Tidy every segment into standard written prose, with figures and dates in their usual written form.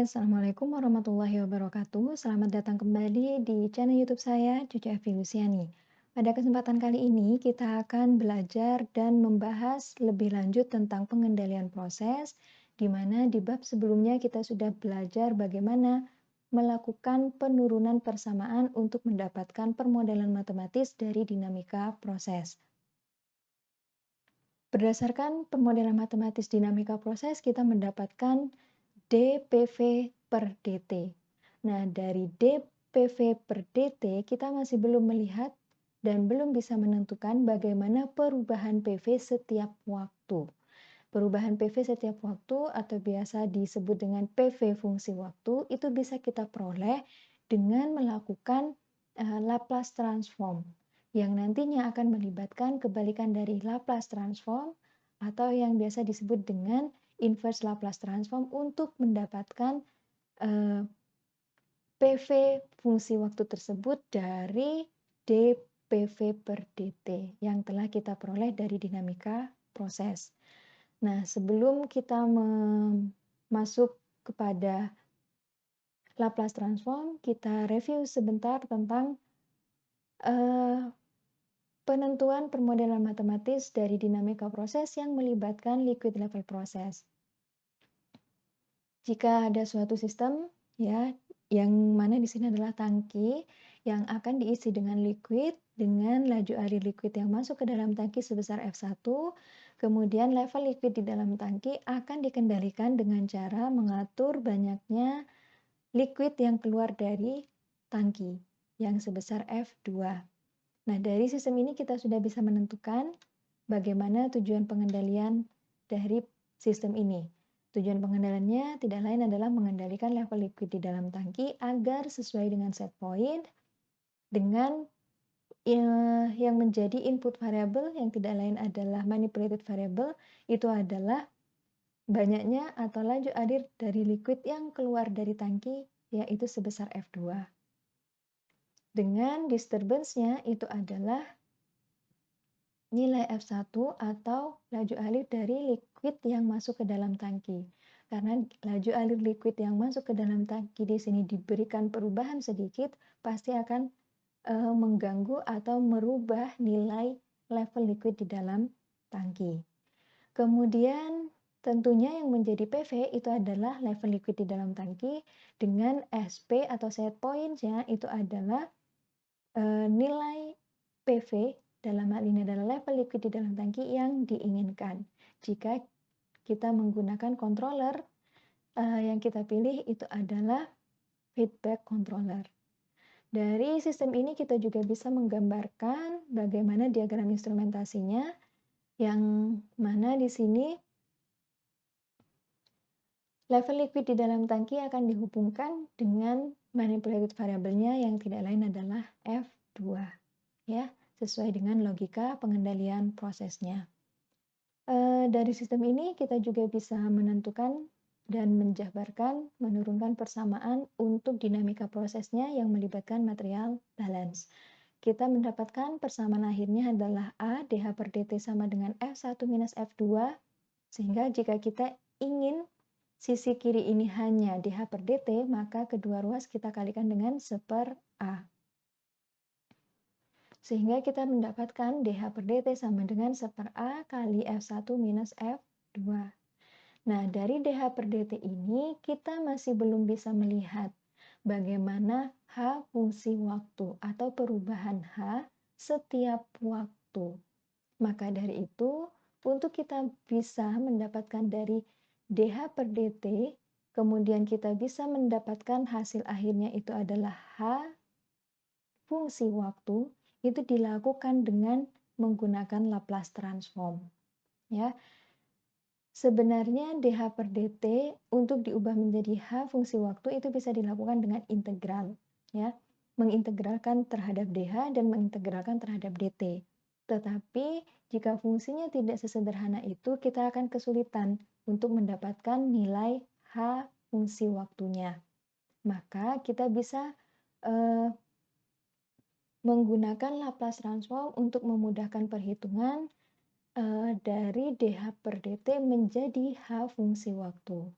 Assalamualaikum warahmatullahi wabarakatuh. Selamat datang kembali di channel YouTube saya, Cucu Evi Lusiani. Pada kesempatan kali ini, kita akan belajar dan membahas lebih lanjut tentang pengendalian proses, di mana di bab sebelumnya kita sudah belajar bagaimana melakukan penurunan persamaan untuk mendapatkan permodelan matematis dari dinamika proses. Berdasarkan permodelan matematis dinamika proses, kita mendapatkan dPV per dt. Nah, dari dPV per dt, kita masih belum melihat dan belum bisa menentukan bagaimana perubahan PV setiap waktu. Perubahan PV setiap waktu atau biasa disebut dengan PV fungsi waktu itu bisa kita peroleh dengan melakukan Laplace transform yang nantinya akan melibatkan kebalikan dari Laplace transform atau yang biasa disebut dengan inverse Laplace transform untuk mendapatkan PV fungsi waktu tersebut dari dPV per dt yang telah kita peroleh dari dinamika proses. Nah, sebelum kita masuk kepada Laplace transform, kita review sebentar tentang penentuan permodelan matematis dari dinamika proses yang melibatkan liquid level proses. Jika ada suatu sistem ya yang mana di sini adalah tangki yang akan diisi dengan liquid dengan laju alir liquid yang masuk ke dalam tangki sebesar F1, kemudian level liquid di dalam tangki akan dikendalikan dengan cara mengatur banyaknya liquid yang keluar dari tangki yang sebesar F2. Nah, dari sistem ini kita sudah bisa menentukan bagaimana tujuan pengendalian dari sistem ini. Tujuan pengendaliannya tidak lain adalah mengendalikan level liquid di dalam tangki agar sesuai dengan set point dengan yang menjadi input variable yang tidak lain adalah manipulated variable itu adalah banyaknya atau laju alir dari liquid yang keluar dari tangki yaitu sebesar F2. Dengan disturbance-nya itu adalah nilai F1 atau laju alir dari liquid yang masuk ke dalam tangki. Karena laju alir liquid yang masuk ke dalam tangki di sini diberikan perubahan sedikit, pasti akan mengganggu atau merubah nilai level liquid di dalam tangki. Kemudian tentunya yang menjadi PV itu adalah level liquid di dalam tangki dengan SP atau set point-nya itu adalah nilai PV dalam hal ini adalah level liquid di dalam tangki yang diinginkan. Jika kita menggunakan controller, yang kita pilih itu adalah feedback controller. Dari sistem ini kita juga bisa menggambarkan bagaimana diagram instrumentasinya, yang mana di sini level liquid di dalam tangki akan dihubungkan dengan manipulated variable-nya yang tidak lain adalah F2. Ya, sesuai dengan logika pengendalian prosesnya. Dari sistem ini kita juga bisa menentukan dan menjabarkan, menurunkan persamaan untuk dinamika prosesnya yang melibatkan material balance. Kita mendapatkan persamaan akhirnya adalah A dH per dt sama dengan F1 minus F2, sehingga jika kita ingin sisi kiri ini hanya dH per dt, maka kedua ruas kita kalikan dengan 1/A. Sehingga kita mendapatkan dH per dt sama dengan 1/A kali F1 minus F2. Nah, dari dH per dt ini kita masih belum bisa melihat bagaimana H fungsi waktu atau perubahan H setiap waktu. Maka dari itu, untuk kita bisa mendapatkan dari dH per dt, kemudian kita bisa mendapatkan hasil akhirnya itu adalah H fungsi waktu, itu dilakukan dengan menggunakan Laplace transform. Ya. Sebenarnya dH per dt untuk diubah menjadi H fungsi waktu itu bisa dilakukan dengan integral, ya. Mengintegralkan terhadap dH dan mengintegralkan terhadap dt. Tetapi jika fungsinya tidak sesederhana itu, kita akan kesulitan untuk mendapatkan nilai H fungsi waktunya. Maka kita bisa menggunakan Laplace transform untuk memudahkan perhitungan dari dH per dt menjadi H fungsi waktu.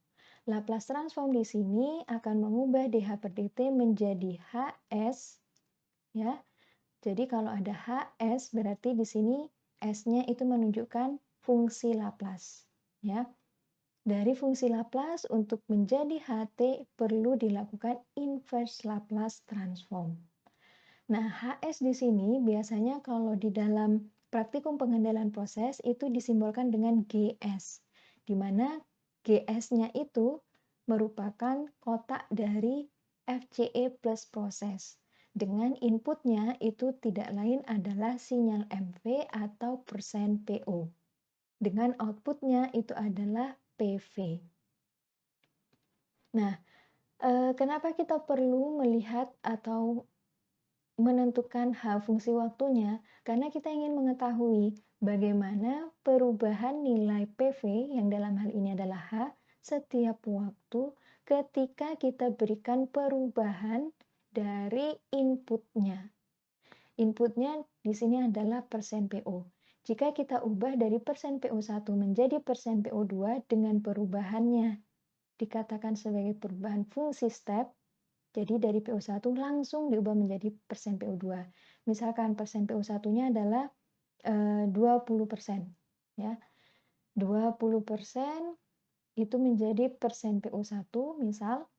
Laplace transform di sini akan mengubah dH per dt menjadi Hs, ya. Jadi kalau ada Hs berarti di sini S-nya itu menunjukkan fungsi Laplace, ya. Dari fungsi Laplace untuk menjadi Ht perlu dilakukan inverse Laplace transform. Nah, Hs di sini biasanya kalau di dalam praktikum pengendalian proses itu disimbolkan dengan Gs, di mana Gs-nya itu merupakan kotak dari FCE plus proses. Dengan inputnya itu tidak lain adalah sinyal MV atau persen PO. Dengan outputnya itu adalah PV. Nah, kenapa kita perlu melihat atau menentukan fungsi waktunya? Karena kita ingin mengetahui bagaimana perubahan nilai PV yang dalam hal ini adalah H setiap waktu ketika kita berikan perubahan dari inputnya. Inputnya di sini adalah persen PO. Jika kita ubah dari persen PO1 menjadi persen PO2 dengan perubahannya dikatakan sebagai perubahan fungsi step, jadi dari PO1 langsung diubah menjadi persen PO2. Misalkan persen PO1-nya adalah 20%, ya. 20% itu menjadi persen PO1 misal.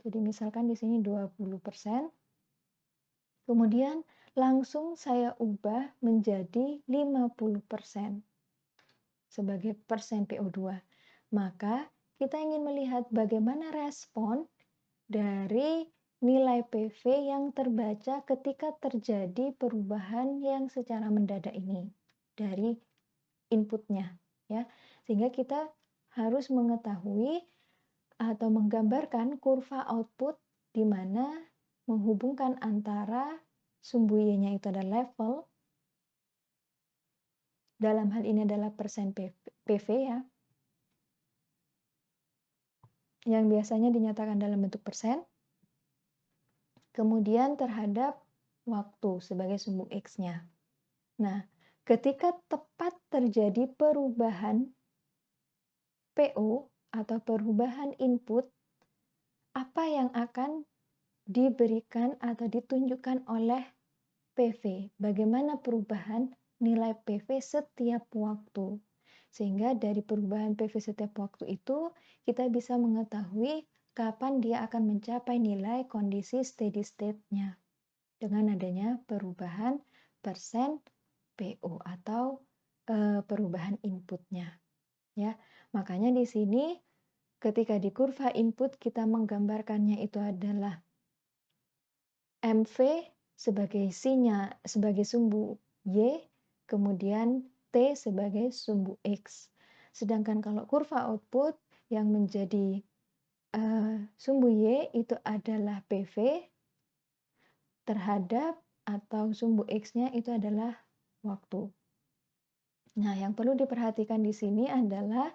Jadi misalkan di sini 20%. Kemudian langsung saya ubah menjadi 50% sebagai persen PO2. Maka kita ingin melihat bagaimana respon dari nilai PV yang terbaca ketika terjadi perubahan yang secara mendadak ini dari inputnya, ya. Sehingga kita harus mengetahui atau menggambarkan kurva output di mana menghubungkan antara sumbu Y-nya itu adalah level, dalam hal ini adalah persen PV, ya, yang biasanya dinyatakan dalam bentuk persen, kemudian terhadap waktu sebagai sumbu X-nya. Nah, ketika tepat terjadi perubahan PO atau perubahan input, apa yang akan diberikan atau ditunjukkan oleh PV? Bagaimana perubahan nilai PV setiap waktu? Sehingga dari perubahan PV setiap waktu itu, kita bisa mengetahui kapan dia akan mencapai nilai kondisi steady state-nya dengan adanya perubahan persen PO atau perubahan inputnya, ya. Makanya di sini ketika di kurva input kita menggambarkannya itu adalah MV sebagai sebagai sumbu Y, kemudian T sebagai sumbu X. Sedangkan kalau kurva output yang menjadi sumbu Y itu adalah PV terhadap atau sumbu X-nya itu adalah waktu. Nah, yang perlu diperhatikan di sini adalah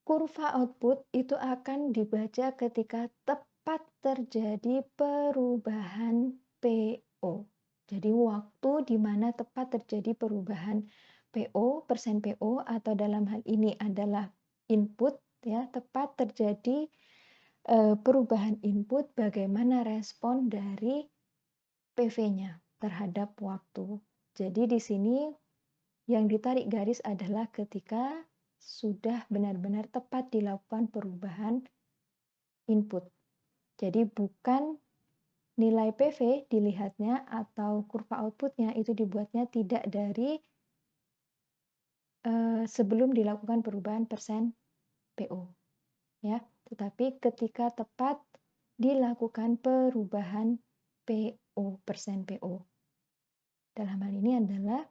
kurva output itu akan dibaca ketika tepat terjadi perubahan PO. Jadi waktu di mana tepat terjadi perubahan PO, persen PO, atau dalam hal ini adalah input, ya, tepat terjadi perubahan input, bagaimana respon dari PV-nya terhadap waktu. Jadi di sini yang ditarik garis adalah ketika sudah benar-benar tepat dilakukan perubahan input. Jadi bukan nilai PV dilihatnya atau kurva outputnya itu dibuatnya tidak dari sebelum dilakukan perubahan persen PO, ya, tetapi ketika tepat dilakukan perubahan PO, persen PO. Dalam hal ini adalah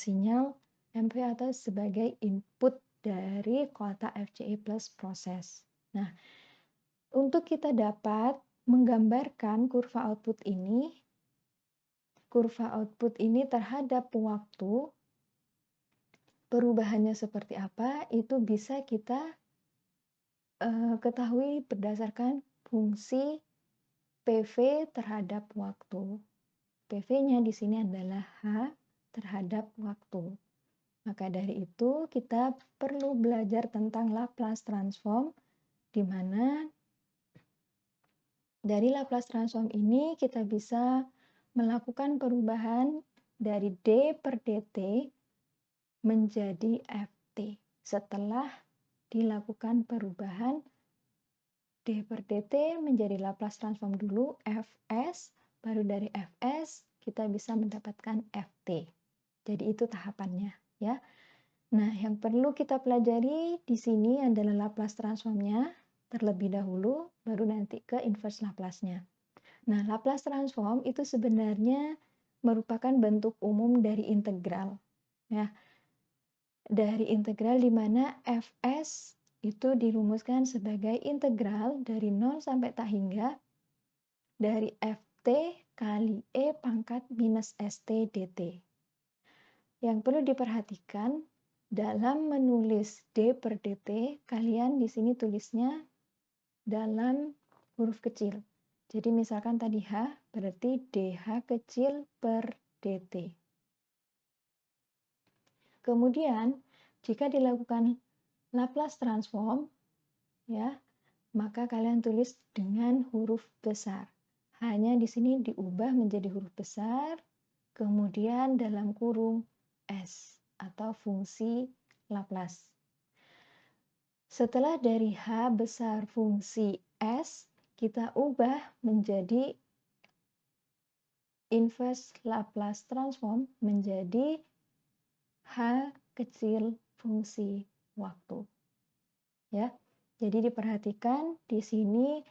sinyal MV atau sebagai input dari kotak FCE plus proses. Nah, untuk kita dapat menggambarkan kurva output ini terhadap waktu, perubahannya seperti apa, itu bisa kita ketahui berdasarkan fungsi PV terhadap waktu. PV-nya di sini adalah H terhadap waktu. Maka dari itu kita perlu belajar tentang Laplace transform, di mana dari Laplace transform ini kita bisa melakukan perubahan dari D per dt menjadi Ft setelah dilakukan perubahan D per dt menjadi Laplace transform dulu Fs, baru dari Fs kita bisa mendapatkan Ft. Jadi itu tahapannya ya. Nah, yang perlu kita pelajari di sini adalah Laplace transformnya terlebih dahulu, baru nanti ke inverse Laplace-nya. Nah, Laplace transform itu sebenarnya merupakan bentuk umum dari integral. Ya, dari integral di mana Fs itu dirumuskan sebagai integral dari 0 sampai tak hingga dari Ft kali E pangkat minus St dt. Yang perlu diperhatikan dalam menulis D per dt, kalian di sini tulisnya dalam huruf kecil. Jadi misalkan tadi H, berarti DH kecil per dt. Kemudian, jika dilakukan Laplace transform, ya, maka kalian tulis dengan huruf besar. Hanya di sini diubah menjadi huruf besar, kemudian dalam kurung S atau fungsi Laplace. Setelah dari H besar fungsi S, kita ubah menjadi inverse Laplace transform menjadi H kecil fungsi waktu. Ya. Jadi diperhatikan di sini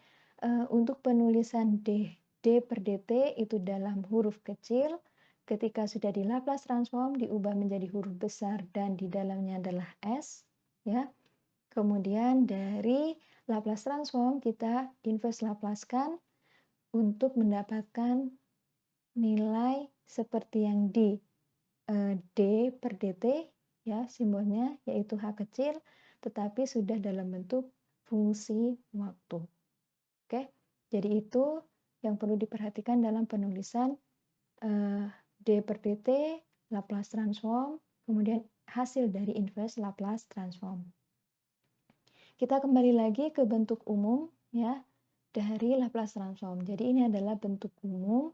untuk penulisan D per dt itu dalam huruf kecil. Ketika sudah di Laplace transform diubah menjadi huruf besar dan di dalamnya adalah S, ya. Kemudian dari Laplace transform kita inverse Laplace-kan untuk mendapatkan nilai seperti yang di D per dt, ya, simbolnya yaitu H kecil, tetapi sudah dalam bentuk fungsi waktu. Oke, jadi itu yang perlu diperhatikan dalam penulisan D per dt, Laplace transform, kemudian hasil dari inverse Laplace transform. Kita kembali lagi ke bentuk umum ya dari Laplace transform. Jadi ini adalah bentuk umum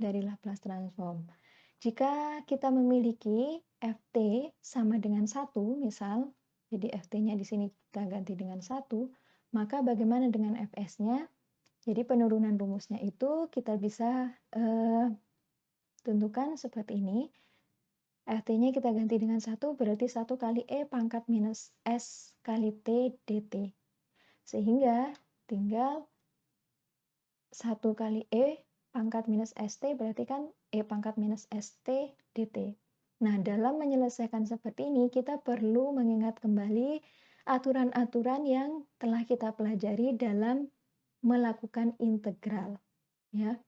dari Laplace transform. Jika kita memiliki Ft sama dengan 1, misal, jadi Ft-nya di sini kita ganti dengan 1, maka bagaimana dengan Fs-nya? Jadi penurunan rumusnya itu kita bisa tentukan seperti ini. Ft-nya kita ganti dengan 1, berarti 1 kali E pangkat minus S kali T dt. Sehingga tinggal 1 kali E pangkat minus ST berarti kan E pangkat minus ST dt. Nah, dalam menyelesaikan seperti ini, kita perlu mengingat kembali aturan-aturan yang telah kita pelajari dalam melakukan integral. Ya.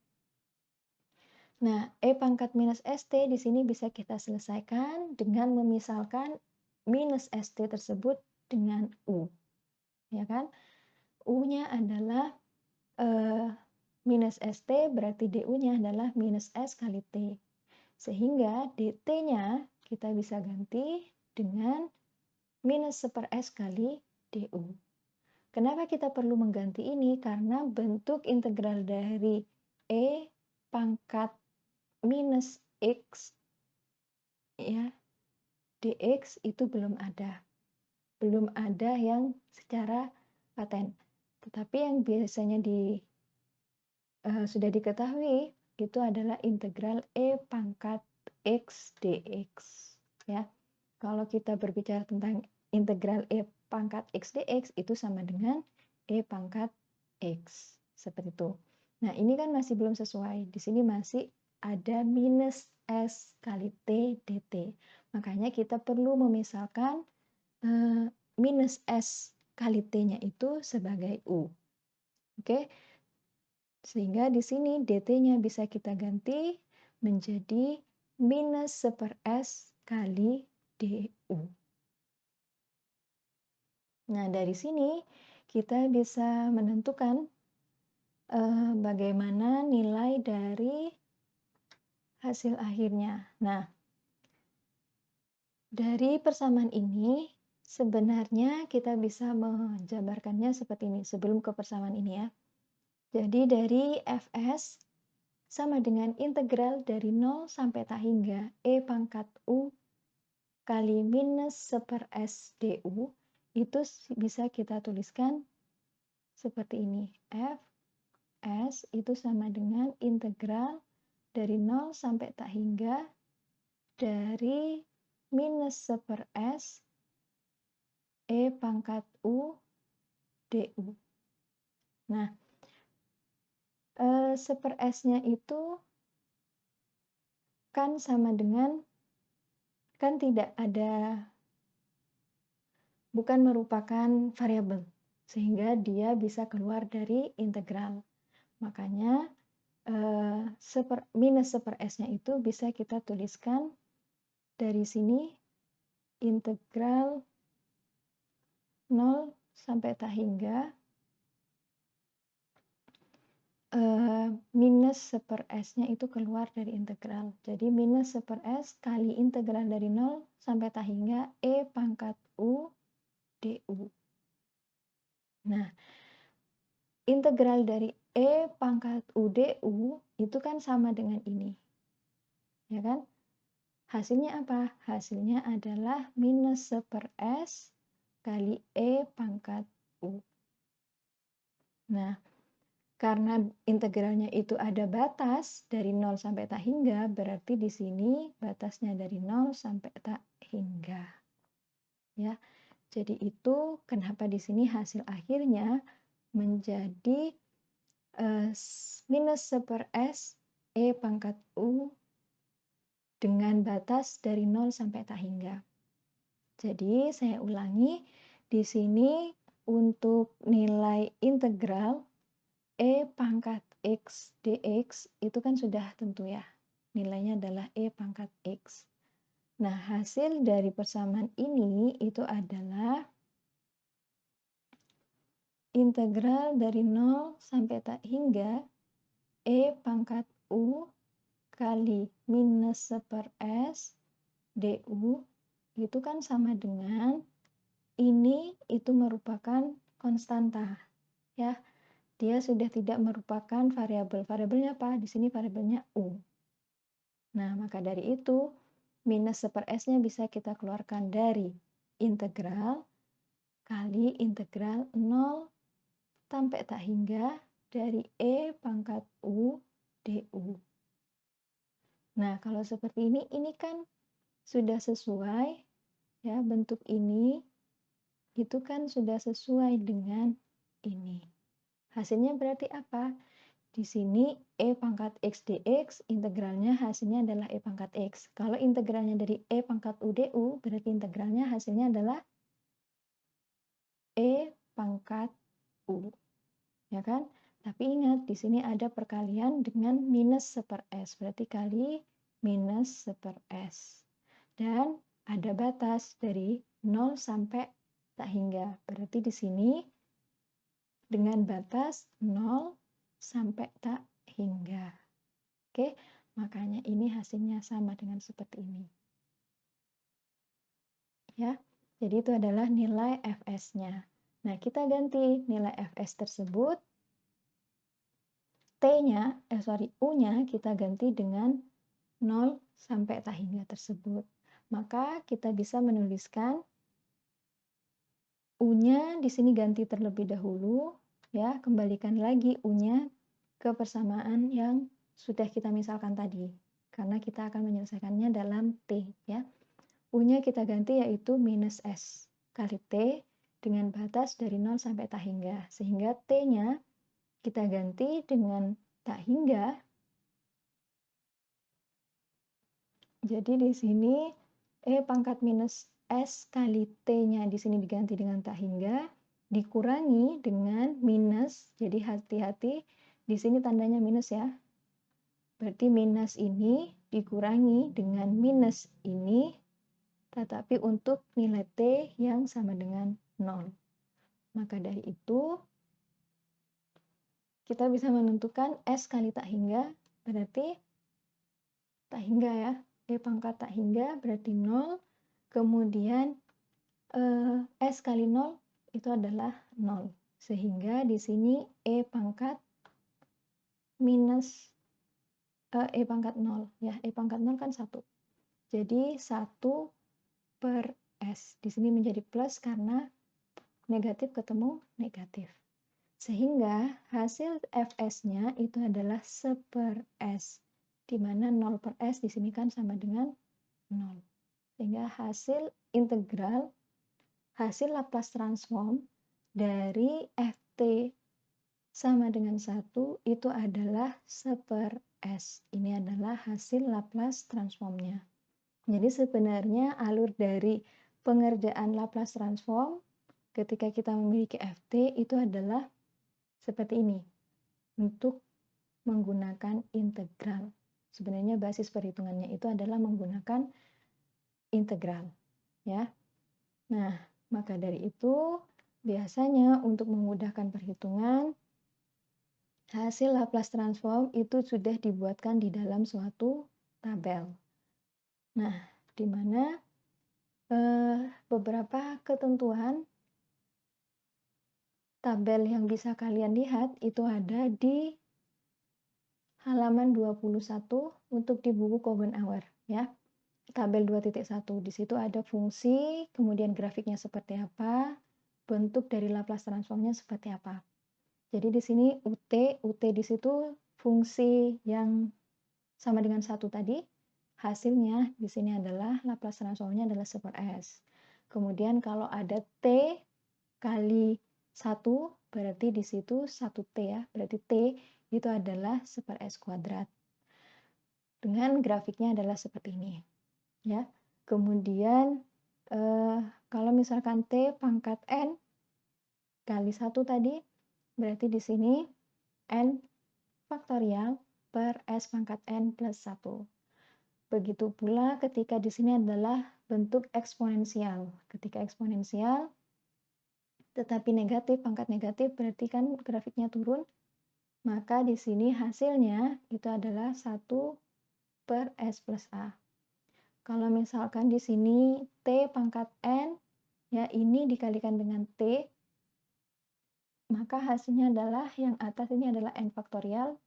Nah, E pangkat minus ST di sini bisa kita selesaikan dengan memisalkan minus ST tersebut dengan U. Ya kan? U-nya adalah minus ST, berarti DU-nya adalah minus S kali T. Sehingga DT-nya kita bisa ganti dengan minus 1/S kali DU. Kenapa kita perlu mengganti ini? Karena bentuk integral dari E pangkat minus X ya, dx itu belum ada. Belum ada yang secara paten. Tetapi yang biasanya sudah diketahui itu adalah integral E pangkat X dx. Ya. Kalau kita berbicara tentang integral E pangkat X dx itu sama dengan E pangkat X. Seperti itu. Nah, ini kan masih belum sesuai. Di sini masih ada minus S kali T dt. Makanya kita perlu memisalkan minus S kali T-nya itu sebagai U. Oke? Sehingga di sini dt-nya bisa kita ganti menjadi minus 1/S kali du. Nah, dari sini kita bisa menentukan bagaimana nilai dari hasil akhirnya. Nah, Dari persamaan ini, sebenarnya kita bisa menjabarkannya seperti ini, sebelum ke persamaan ini ya. Jadi dari Fs sama dengan integral dari 0 sampai tak hingga E pangkat U kali minus 1 S du, itu bisa kita tuliskan seperti ini. Fs itu sama dengan integral dari 0 sampai tak hingga dari minus 1 S E pangkat U du. Nah, 1 S-nya itu kan sama dengan, kan tidak ada, bukan merupakan variabel, sehingga dia bisa keluar dari integral. Makanya minus 1 S-nya itu bisa kita tuliskan dari sini integral 0 sampai tak hingga minus 1 S-nya itu keluar dari integral. Jadi minus 1 S kali integral dari 0 sampai tak hingga E pangkat U du. Nah, integral dari E pangkat U du itu kan sama dengan ini. Ya kan? Hasilnya apa? Hasilnya adalah minus 1 S kali E pangkat U. Nah, karena integralnya itu ada batas dari 0 sampai tak hingga, berarti di sini batasnya dari 0 sampai tak hingga. Ya. Jadi itu kenapa di sini hasil akhirnya menjadi minus 1 S E pangkat U dengan batas dari 0 sampai tak hingga. Jadi saya ulangi, di sini untuk nilai integral E pangkat X dx itu kan sudah tentu ya. Nilainya adalah E pangkat X. Nah, hasil dari persamaan ini itu adalah integral dari 0 sampai tak hingga E pangkat U kali minus 1 S du itu kan sama dengan ini itu merupakan konstanta ya. Dia sudah tidak merupakan variabel. Variabelnya apa? Di sini variabelnya U. Nah, maka dari itu minus 1 S-nya bisa kita keluarkan dari integral kali integral 0 sampai tak hingga dari E pangkat U du. Nah, kalau seperti ini kan sudah sesuai ya, bentuk ini itu kan sudah sesuai dengan ini. Hasilnya berarti apa? Di sini E pangkat X dx integralnya hasilnya adalah E pangkat X. Kalau integralnya dari E pangkat U du, berarti integralnya hasilnya adalah E pangkat U. Ya kan? Tapi ingat, di sini ada perkalian dengan minus 1 S. Berarti kali minus 1 S. Dan ada batas dari 0 sampai tak hingga. Berarti di sini dengan batas 0 sampai tak hingga. Oke, makanya ini hasilnya sama dengan seperti ini. Ya, jadi itu adalah nilai Fs-nya. Nah, kita ganti nilai Fs tersebut. T-nya, U-nya kita ganti dengan 0 sampai tak hingga tersebut. Maka kita bisa menuliskan U-nya di sini ganti terlebih dahulu, ya, kembalikan lagi U-nya ke persamaan yang sudah kita misalkan tadi. Karena kita akan menyelesaikannya dalam T, ya. U-nya kita ganti yaitu minus S kali T dengan batas dari 0 sampai tak hingga. Sehingga T-nya kita ganti dengan tak hingga. Jadi di sini E pangkat minus S kali T-nya di sini diganti dengan tak hingga, dikurangi dengan minus, jadi hati-hati, di sini tandanya minus ya. Berarti minus ini dikurangi dengan minus ini, tetapi untuk nilai T yang sama dengan 0. Maka dari itu, kita bisa menentukan S kali tak hingga, berarti tak hingga ya. E pangkat tak hingga berarti 0 Kemudian S kali 0 itu adalah 0. Sehingga di sini E pangkat minus E pangkat 0 ya. E pangkat 0 kan 1. Jadi 1 per S. Di sini menjadi plus karena negatif ketemu negatif. Sehingga hasil Fs-nya itu adalah 1 per S. Di mana 0 per S di sini kan sama dengan 0. Sehingga hasil integral, hasil Laplace transform dari Ft sama dengan 1 itu adalah 1 per S. Ini adalah hasil Laplace transformnya. Jadi sebenarnya alur dari pengerjaan Laplace transform ketika kita memiliki Ft itu adalah seperti ini untuk menggunakan integral. Sebenarnya basis perhitungannya itu adalah menggunakan integral, ya. Nah, maka dari itu biasanya untuk memudahkan perhitungan hasil Laplace transform itu sudah dibuatkan di dalam suatu tabel. Nah, di mana beberapa ketentuan tabel yang bisa kalian lihat itu ada di halaman 21 untuk di buku Coben-Auer ya. Tabel 2.1. Di situ ada fungsi, kemudian grafiknya seperti apa, bentuk dari Laplace transformnya seperti apa. Jadi di sini UT di situ fungsi yang sama dengan 1 tadi, hasilnya di sini adalah Laplace transformnya adalah 1 per S. Kemudian kalau ada T kali 1, berarti di situ 1T ya, berarti T itu adalah 1 per S kuadrat. Dengan grafiknya adalah seperti ini. Ya. Kemudian kalau misalkan T pangkat N kali 1 tadi, berarti di sini N faktorial per S pangkat N plus 1. Begitu pula ketika di sini adalah bentuk eksponensial. Ketika eksponensial tetapi negatif, pangkat negatif berarti kan grafiknya turun, maka di sini hasilnya itu adalah 1 per S plus A. Kalau misalkan di sini T pangkat N, ya ini dikalikan dengan T, maka hasilnya adalah yang atas ini adalah N faktorial,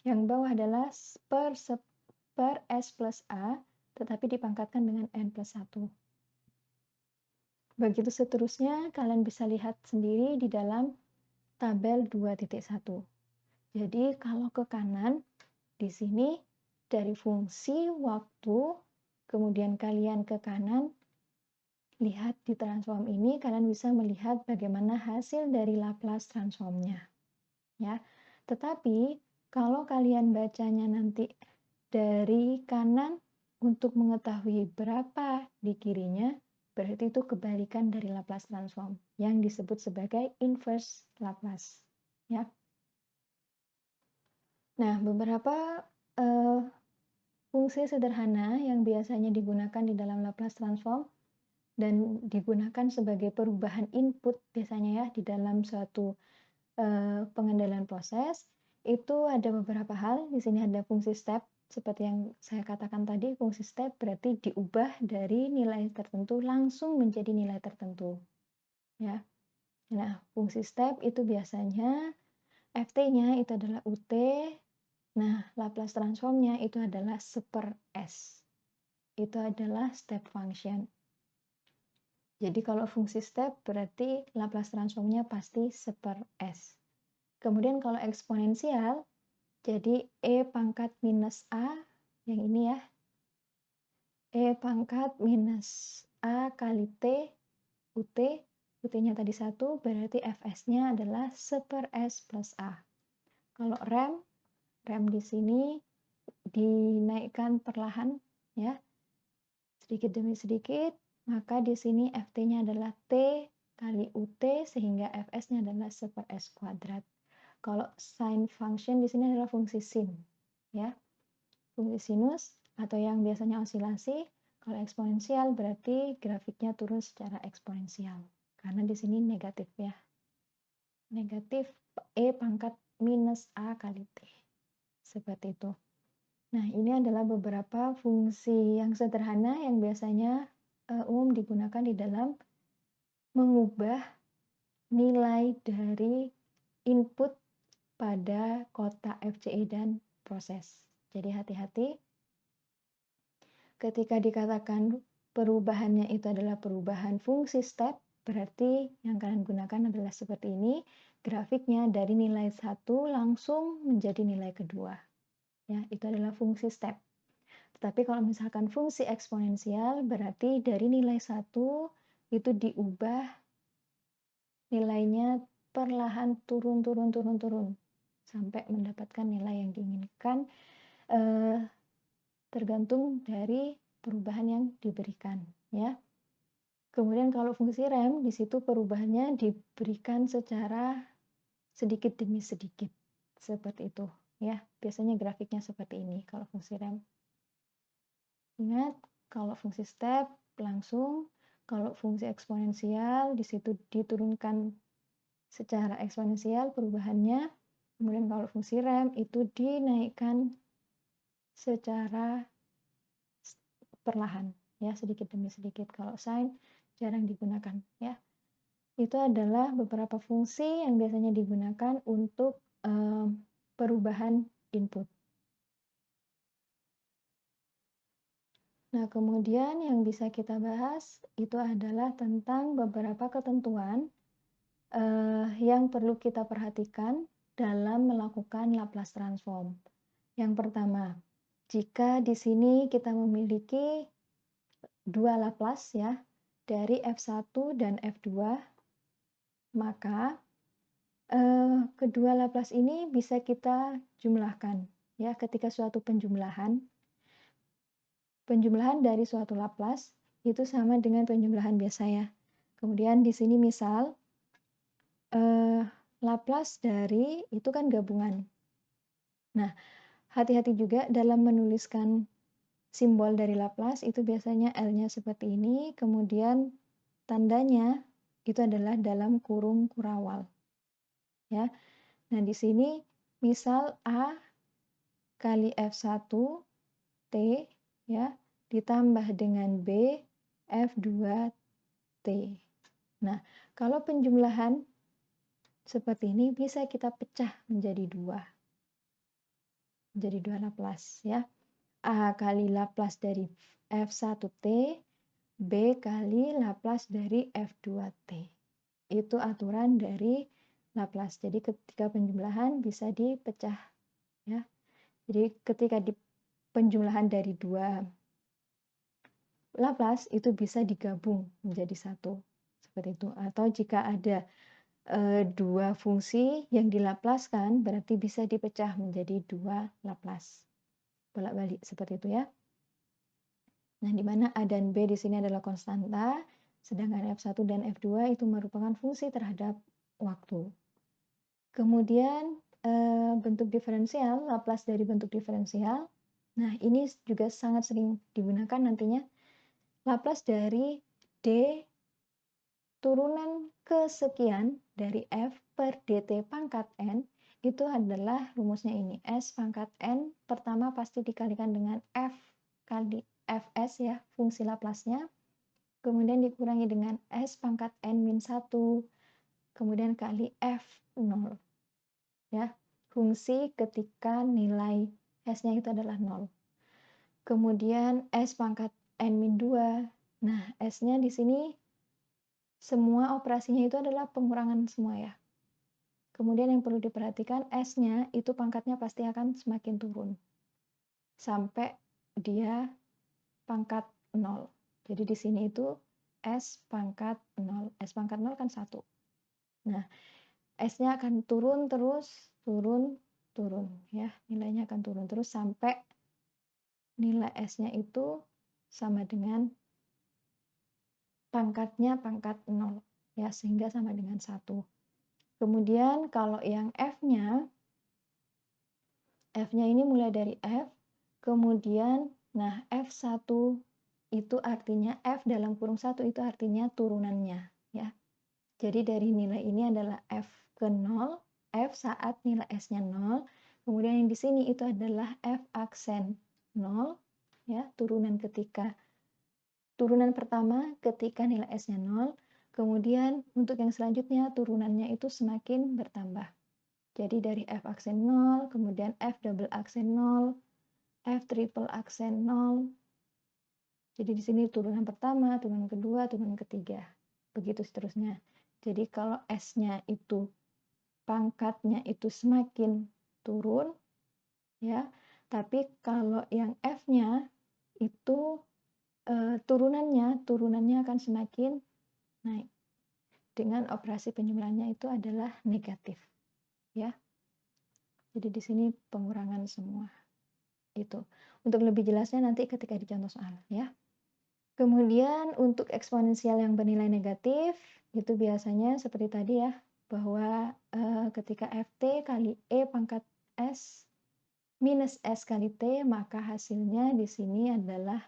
yang bawah adalah per S plus A, tetapi dipangkatkan dengan N plus 1. Begitu seterusnya, kalian bisa lihat sendiri di dalam tabel 2.1. Jadi kalau ke kanan, di sini dari fungsi waktu, kemudian kalian ke kanan, lihat di transform ini, kalian bisa melihat bagaimana hasil dari Laplace transformnya. Ya, tetapi kalau kalian bacanya nanti dari kanan untuk mengetahui berapa di kirinya, berarti itu kebalikan dari Laplace transform yang disebut sebagai inverse Laplace. Ya. Nah, beberapa fungsi sederhana yang biasanya digunakan di dalam Laplace transform dan digunakan sebagai perubahan input biasanya ya di dalam suatu pengendalian proses itu ada beberapa hal. Di sini ada fungsi step seperti yang saya katakan tadi, fungsi step berarti diubah dari nilai tertentu langsung menjadi nilai tertentu. Ya. Nah, fungsi step itu biasanya Ft-nya itu adalah UT. Nah, Laplace transformnya itu adalah 1 per S. Itu adalah step function. Jadi kalau fungsi step berarti Laplace transformnya pasti 1 per S. Kemudian kalau eksponensial, jadi E pangkat minus A, yang ini ya, E pangkat minus A kali T, UT, UT-nya tadi 1, berarti Fs-nya adalah 1 per S plus A. Kalau rem di sini dinaikkan perlahan ya, sedikit demi sedikit, maka di sini Ft-nya adalah T kali UT sehingga Fs-nya adalah 1 per S kuadrat. Kalau sin function di sini adalah fungsi sin ya. Fungsi sinus atau yang biasanya osilasi, kalau eksponensial berarti grafiknya turun secara eksponensial karena di sini negatif ya. Negatif E pangkat minus A kali T. Seperti itu. Nah, ini adalah beberapa fungsi yang sederhana yang biasanya umum digunakan di dalam mengubah nilai dari input pada kotak FCE dan proses. Jadi hati-hati ketika dikatakan perubahannya itu adalah perubahan fungsi step, berarti yang kalian gunakan adalah seperti ini, grafiknya dari nilai 1 langsung menjadi nilai kedua. Ya, itu adalah fungsi step. Tetapi kalau misalkan fungsi eksponensial, berarti dari nilai 1 itu diubah nilainya perlahan turun sampai mendapatkan nilai yang diinginkan tergantung dari perubahan yang diberikan, ya. Kemudian kalau fungsi rem, di situ perubahannya diberikan secara sedikit demi sedikit, seperti itu, ya. Biasanya grafiknya seperti ini kalau fungsi rem. Ingat, kalau fungsi step langsung, kalau fungsi eksponensial di situ diturunkan secara eksponensial perubahannya. Kemudian kalau fungsi rem itu dinaikkan secara perlahan, ya, sedikit demi sedikit. Kalau sine jarang digunakan, ya. Itu adalah beberapa fungsi yang biasanya digunakan untuk perubahan input. Nah, kemudian yang bisa kita bahas itu adalah tentang beberapa ketentuan yang perlu kita perhatikan dalam melakukan Laplace transform. Yang pertama, jika di sini kita memiliki dua Laplace ya, dari F1 dan F2, maka kedua Laplace ini bisa kita jumlahkan ya ketika suatu penjumlahan dari suatu Laplace itu sama dengan penjumlahan biasa ya. Kemudian di sini misal Laplace dari itu kan gabungan. Nah, hati-hati juga dalam menuliskan simbol dari Laplace itu biasanya L-nya seperti ini, kemudian tandanya itu adalah dalam kurung kurawal. Ya. Nah, di sini misal A kali F1 T ya ditambah dengan B F2 T. Nah, kalau penjumlahan seperti ini bisa kita pecah menjadi dua. Menjadi dua Laplace ya. A kali Laplace dari F1T, B kali Laplace dari F2T. Itu aturan dari Laplace. Jadi ketika penjumlahan bisa dipecah ya. Jadi ketika di penjumlahan dari dua Laplace itu bisa digabung menjadi satu. Seperti itu. Atau jika ada dua fungsi yang dilaplaskan berarti bisa dipecah menjadi dua Laplace. Bolak-balik seperti itu ya. Nah, di mana A dan B di sini adalah konstanta, sedangkan F1 dan F2 itu merupakan fungsi terhadap waktu. Kemudian bentuk diferensial, Laplace dari bentuk diferensial. Nah, ini juga sangat sering digunakan nantinya. Laplace dari D turunan kesekian dari F per dt pangkat N itu adalah rumusnya ini. S pangkat N pertama pasti dikalikan dengan F kali Fs ya, fungsi Laplace-nya. Kemudian dikurangi dengan S pangkat N-1, kemudian kali F0. Ya, fungsi ketika nilai S-nya itu adalah 0. Kemudian S pangkat N-2. Nah, S-nya di sini semua operasinya itu adalah pengurangan semua ya. Kemudian yang perlu diperhatikan S-nya itu pangkatnya pasti akan semakin turun. Sampai dia pangkat 0. Jadi di sini itu S pangkat 0. S pangkat 0 kan 1. Nah, S-nya akan turun terus, turun ya. Nilainya akan turun terus sampai nilai S-nya itu sama dengan pangkatnya pangkat 0 ya, sehingga sama dengan 1. Kemudian kalau yang F-nya ini mulai dari F, kemudian nah F1 itu artinya F dalam kurung 1 itu artinya turunannya ya. Jadi dari nilai ini adalah F ke 0, F saat nilai S-nya 0, kemudian yang di sini itu adalah F aksen 0, ya, turunan pertama ketika nilai S-nya 0, kemudian untuk yang selanjutnya turunannya itu semakin bertambah. Jadi dari F aksen 0, kemudian F double aksen 0, F triple aksen 0. Jadi di sini turunan pertama, turunan kedua, turunan ketiga. Begitu seterusnya. Jadi kalau S-nya itu pangkatnya itu semakin turun, ya. Tapi kalau yang F-nya itu turunannya akan semakin naik. Dengan operasi penjumlahannya itu adalah negatif, ya. Jadi di sini pengurangan semua. Itu. Untuk lebih jelasnya nanti ketika di contoh soal, ya. Kemudian untuk eksponensial yang bernilai negatif, itu biasanya seperti tadi ya, bahwa ketika Ft kali E pangkat S minus S kali T, maka hasilnya di sini adalah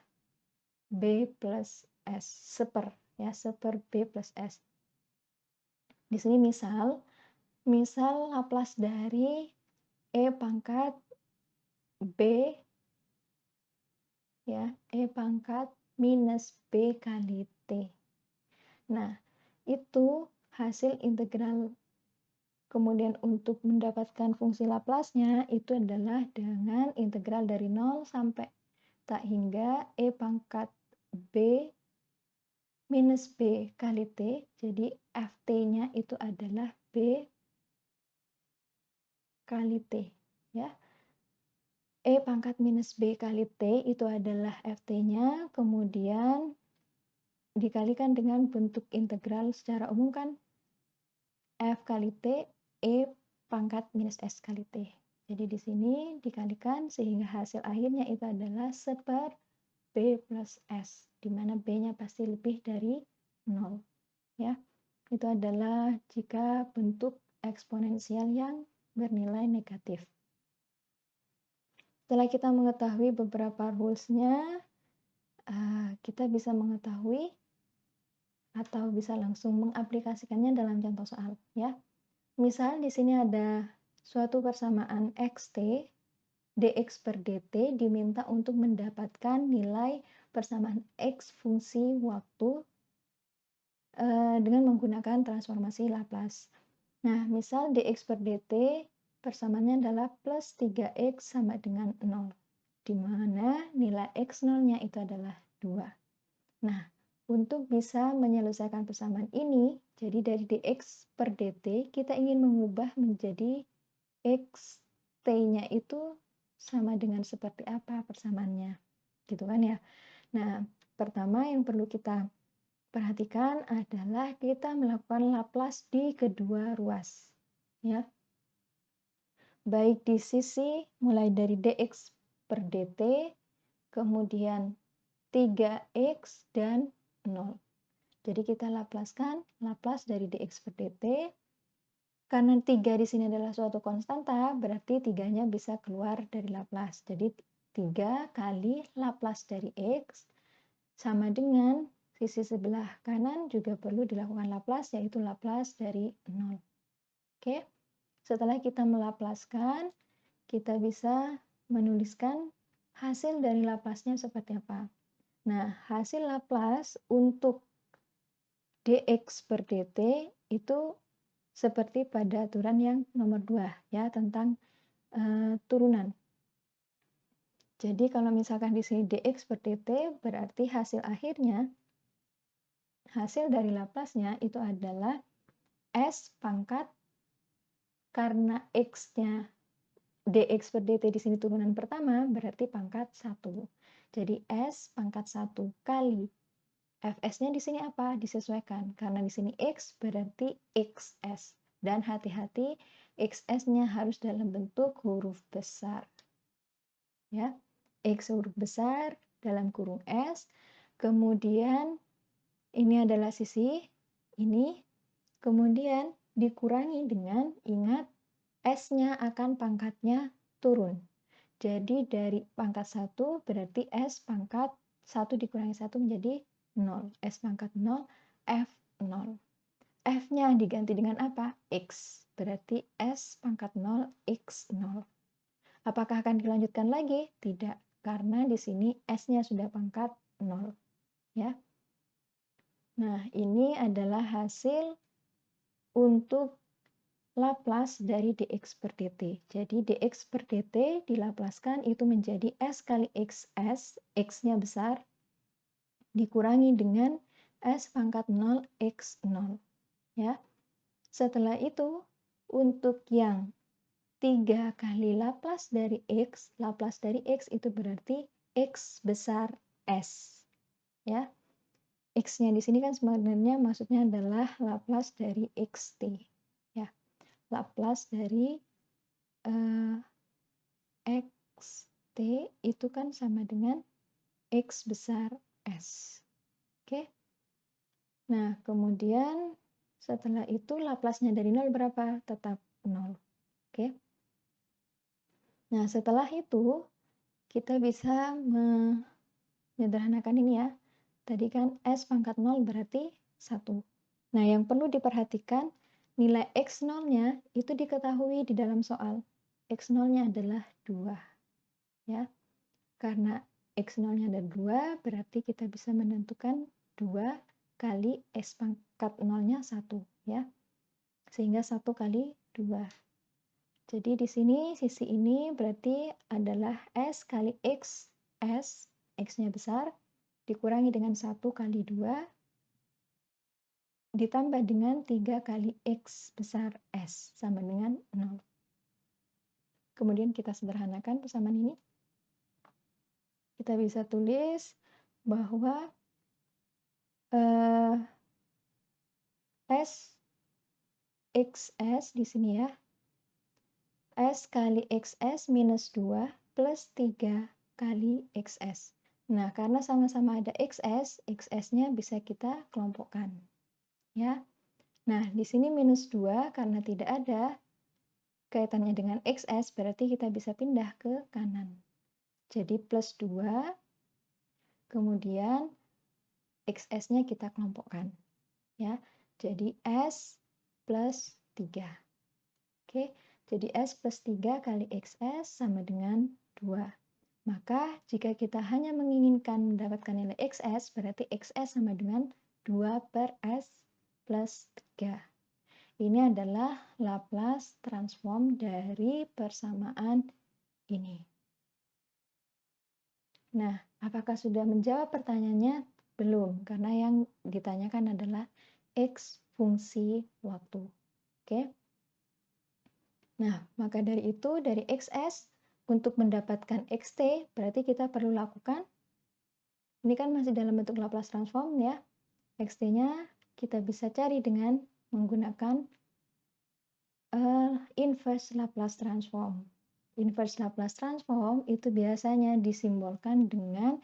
B plus S, seper B plus S. Di sini misal Laplace dari E pangkat B, ya, E pangkat minus B kali T. Nah, itu hasil integral. Kemudian untuk mendapatkan fungsi Laplace-nya itu adalah dengan integral dari 0 sampai tak hingga E pangkat B minus B kali T. Jadi Ft-nya itu adalah B kali T, ya. E pangkat minus B kali T itu adalah Ft-nya, kemudian dikalikan dengan bentuk integral secara umum kan F kali T, E pangkat minus S kali T. Jadi di sini dikalikan sehingga hasil akhirnya itu adalah seper B plus S, di mana B-nya pasti lebih dari 0. Ya, itu adalah jika bentuk eksponensial yang bernilai negatif. Setelah kita mengetahui beberapa rules-nya, kita bisa mengetahui atau bisa langsung mengaplikasikannya dalam contoh soal, ya. Misal di sini ada suatu persamaan xt, dx per dt diminta untuk mendapatkan nilai persamaan x fungsi waktu dengan menggunakan transformasi Laplace. Nah, misal dx per dt persamaannya adalah plus 3x sama dengan 0, di mana nilai x0-nya itu adalah 2. Nah, untuk bisa menyelesaikan persamaan ini, jadi dari dx per dt, kita ingin mengubah menjadi x t-nya itu sama dengan seperti apa persamaannya. Gitu kan ya. Nah, pertama yang perlu kita perhatikan adalah kita melakukan Laplace di kedua ruas. Ya. Baik di sisi mulai dari dx per dt, kemudian 3x dan 0. Jadi kita laplaskan Laplace dari dx per dt. Karena 3 di sini adalah suatu konstanta, berarti 3-nya bisa keluar dari Laplace. Jadi 3 kali Laplace dari x sama dengan sisi sebelah kanan juga perlu dilakukan Laplace, yaitu Laplace dari 0. Oke, setelah kita melaplaskan, kita bisa menuliskan hasil dari Laplace-nya seperti apa. Nah, hasil Laplace untuk dx per dt itu seperti pada aturan yang nomor 2 ya, tentang turunan. Jadi kalau misalkan di sini dx per dt berarti hasil akhirnya, hasil dari Laplace-nya itu adalah S pangkat, karena X-nya dx per dt di sini turunan pertama berarti pangkat 1. Jadi S pangkat 1 kali Fs-nya di sini apa? Disesuaikan. Karena di sini X berarti XS. Dan hati-hati, XS-nya harus dalam bentuk huruf besar. Ya, X huruf besar dalam kurung S. Kemudian ini adalah sisi ini. Kemudian dikurangi dengan, ingat, S-nya akan pangkatnya turun. Jadi dari pangkat 1 berarti S pangkat 1 dikurangi 1 menjadi 0. S pangkat 0, F 0. F-nya diganti dengan apa? X. Berarti S pangkat 0, X 0. Apakah akan dilanjutkan lagi? Tidak. karena di sini S-nya sudah pangkat 0, ya. Nah, ini adalah hasil untuk Laplace dari dx per dt. Jadi dx per dt dilaplaskan itu menjadi S kali XS, X-nya besar, dikurangi dengan S pangkat 0 X 0. Ya. Setelah itu, untuk yang 3 kali Laplace dari X itu berarti X besar S. Ya. X-nya di sini kan sebenarnya maksudnya adalah Laplace dari XT. Ya. Laplace dari XT itu kan sama dengan X besar S. Oke. Nah, kemudian setelah itu Laplace-nya dari 0 berapa? Tetap 0. Oke. Nah, setelah itu kita bisa menyederhanakan ini ya. Tadi kan S pangkat 0 berarti 1. Nah, yang perlu diperhatikan nilai X0-nya itu diketahui di dalam soal. X0-nya adalah 2. Ya. Karena X0-nya ada 2, berarti kita bisa menentukan 2 kali S pangkat 0-nya 1. Ya. Sehingga 1 kali 2. Jadi di sini sisi ini berarti adalah S kali X, X-nya besar, dikurangi dengan 1 kali 2, ditambah dengan 3 kali X besar S, sama dengan 0. Kemudian kita sederhanakan persamaan ini. Kita bisa tulis bahwa S XS di sini ya, S kali XS minus 2 plus 3 kali XS. Nah, karena sama-sama ada XS, XS-nya bisa kita kelompokkan. Ya. Nah, di sini minus 2 karena tidak ada kaitannya dengan XS, berarti kita bisa pindah ke kanan. Jadi plus 2, kemudian XS-nya kita kelompokkan. Ya. Jadi S plus 3. Oke, jadi S plus 3 kali XS sama dengan 2. Maka jika kita hanya menginginkan mendapatkan nilai XS, berarti XS sama dengan 2 per S plus 3. Ini adalah Laplace transform dari persamaan ini. Nah, apakah sudah menjawab pertanyaannya? Belum, karena yang ditanyakan adalah X fungsi waktu. Oke. Nah, maka dari itu, dari XS, untuk mendapatkan XT, berarti kita perlu lakukan, ini kan masih dalam bentuk Laplace transform ya, XT-nya kita bisa cari dengan menggunakan inverse Laplace transform. Inverse Laplace transform itu biasanya disimbolkan dengan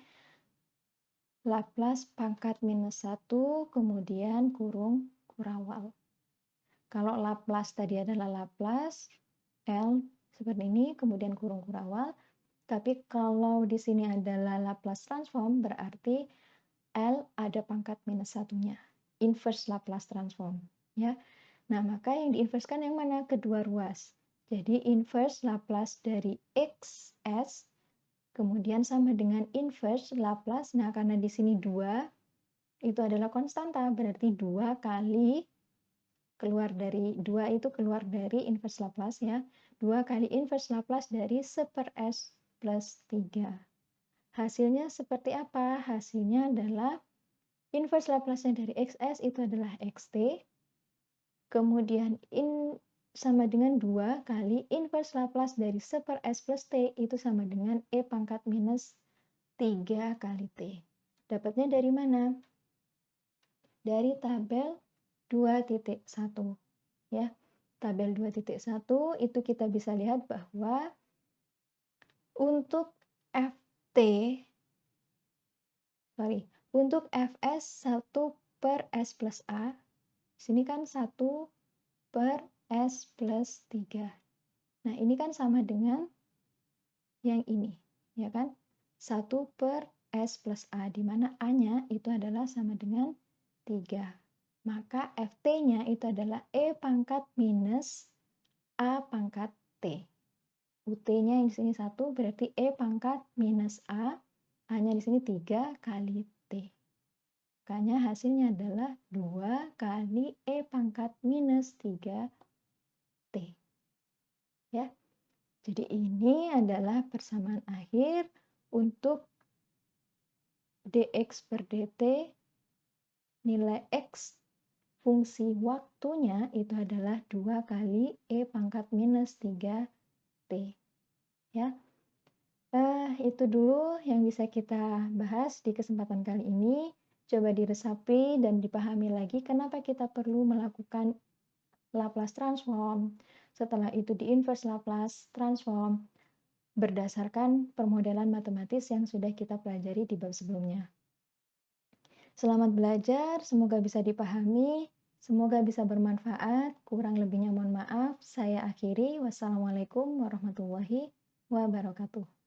Laplace pangkat minus 1, kemudian kurung kurawal. Kalau Laplace tadi adalah Laplace, L seperti ini, kemudian kurung kurawal. Tapi kalau di sini adalah Laplace transform, berarti L ada pangkat minus satunya. Inverse Laplace transform. Ya. Nah, maka yang diinverskan yang mana? Kedua ruas. Jadi inverse Laplace dari XS, kemudian sama dengan inverse Laplace. Nah, karena di sini 2, itu adalah konstanta, berarti 2 kali keluar dari 2 itu keluar dari inverse Laplace ya. 2 kali inverse Laplace dari 1 per S plus 3. Hasilnya seperti apa? Hasilnya adalah inverse Laplace-nya dari XS itu adalah XT. Kemudian sama dengan 2 kali inverse Laplace dari 1 per S plus T itu sama dengan E pangkat minus 3 kali T. Dapatnya dari mana? Dari tabel 2.1 ya. Tabel 2.1 itu kita bisa lihat bahwa untuk untuk Fs 1 per S plus A, sini kan 1 per S plus 3. Nah, ini kan sama dengan yang ini, ya kan? 1 per S plus A, di mana A-nya itu adalah sama dengan 3. Maka Ft-nya itu adalah E pangkat minus A pangkat T. UT-nya yang di sini 1 berarti E pangkat minus A. A-nya di sini 3 kali T. Makanya hasilnya adalah 2 kali E pangkat minus 3T. Ya. Jadi ini adalah persamaan akhir untuk dx per dt, nilai x fungsi waktunya itu adalah 2 kali E pangkat minus 3T. Ya. Itu dulu yang bisa kita bahas di kesempatan kali ini. Coba diresapi dan dipahami lagi kenapa kita perlu melakukan Laplace transform. Setelah itu di inverse Laplace transform berdasarkan permodelan matematis yang sudah kita pelajari di bab sebelumnya. Selamat belajar, semoga bisa dipahami, semoga bisa bermanfaat. Kurang lebihnya mohon maaf. Saya akhiri. Wassalamualaikum warahmatullahi wabarakatuh.